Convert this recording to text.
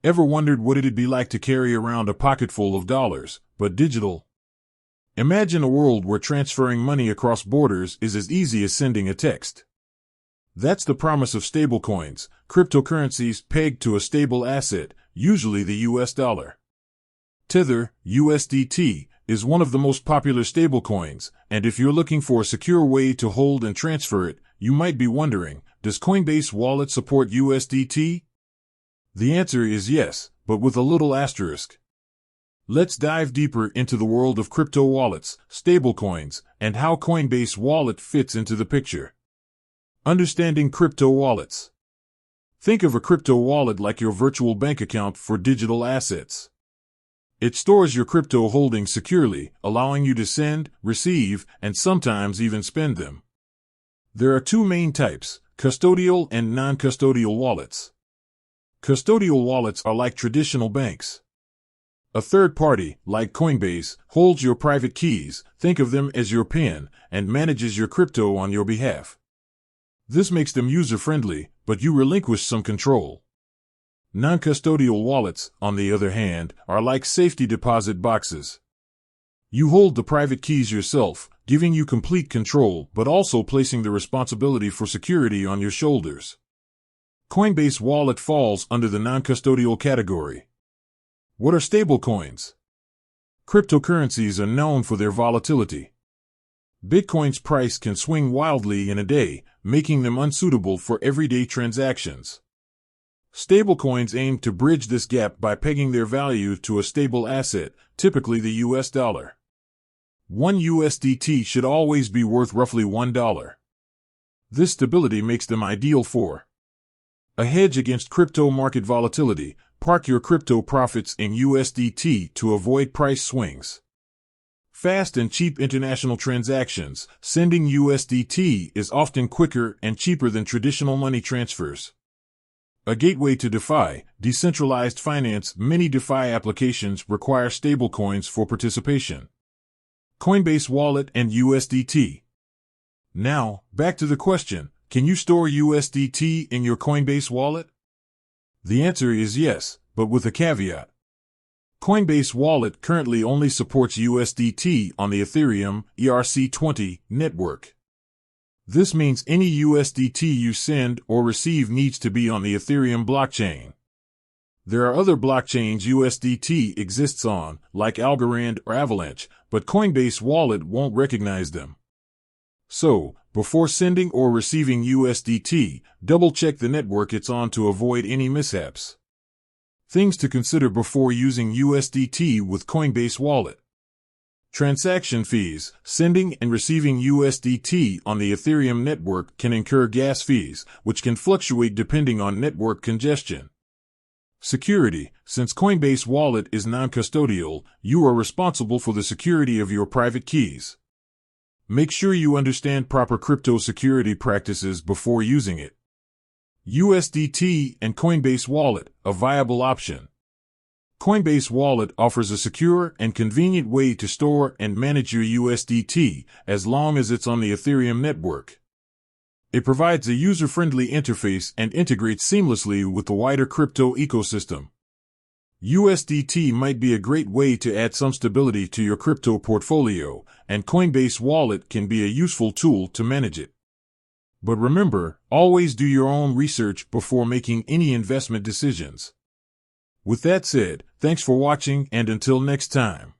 Ever wondered what it'd be like to carry around a pocketful of dollars, but digital? Imagine a world where transferring money across borders is as easy as sending a text. That's the promise of stablecoins, cryptocurrencies pegged to a stable asset, usually the US dollar. Tether, USDT, is one of the most popular stablecoins, and if you're looking for a secure way to hold and transfer it, you might be wondering, does Coinbase Wallet support USDT? The answer is yes, but with a little asterisk. Let's dive deeper into the world of crypto wallets, stablecoins, and how Coinbase Wallet fits into the picture. Understanding crypto wallets. Think of a crypto wallet like your virtual bank account for digital assets. It stores your crypto holdings securely, allowing you to send, receive, and sometimes even spend them. There are two main types, custodial and non-custodial wallets. Custodial wallets are like traditional banks. A third party, like Coinbase, holds your private keys, think of them as your PIN, and manages your crypto on your behalf. This makes them user-friendly, but you relinquish some control. Non-custodial wallets, on the other hand, are like safety deposit boxes. You hold the private keys yourself, giving you complete control, but also placing the responsibility for security on your shoulders. Coinbase Wallet falls under the non-custodial category. What are stablecoins? Cryptocurrencies are known for their volatility. Bitcoin's price can swing wildly in a day, making them unsuitable for everyday transactions. Stablecoins aim to bridge this gap by pegging their value to a stable asset, typically the US dollar. 1 USDT should always be worth roughly $1. This stability makes them ideal for a hedge against crypto market volatility. Park your crypto profits in USDT to avoid price swings. Fast and cheap international transactions. Sending USDT is often quicker and cheaper than traditional money transfers. A gateway to DeFi, decentralized finance. Many DeFi applications require stablecoins for participation. Coinbase Wallet and USDT. Now, back to the question, can you store USDT in your Coinbase Wallet? The answer is yes, but with a caveat. Coinbase Wallet currently only supports USDT on the Ethereum ERC20 network. This means any USDT you send or receive needs to be on the Ethereum blockchain. There are other blockchains USDT exists on, like Algorand or Avalanche, but Coinbase Wallet won't recognize them. So, before sending or receiving USDT, double-check the network it's on to avoid any mishaps. Things to consider before using USDT with Coinbase Wallet. Transaction fees. Sending and receiving USDT on the Ethereum network can incur gas fees, which can fluctuate depending on network congestion. Security. Since Coinbase Wallet is non-custodial, you are responsible for the security of your private keys. Make sure you understand proper crypto security practices before using it. USDT and Coinbase Wallet, a viable option. Coinbase Wallet offers a secure and convenient way to store and manage your USDT, as long as it's on the Ethereum network. It provides a user-friendly interface and integrates seamlessly with the wider crypto ecosystem. USDT might be a great way to add some stability to your crypto portfolio, and Coinbase Wallet can be a useful tool to manage it. But remember, always do your own research before making any investment decisions. With that said, thanks for watching, and until next time.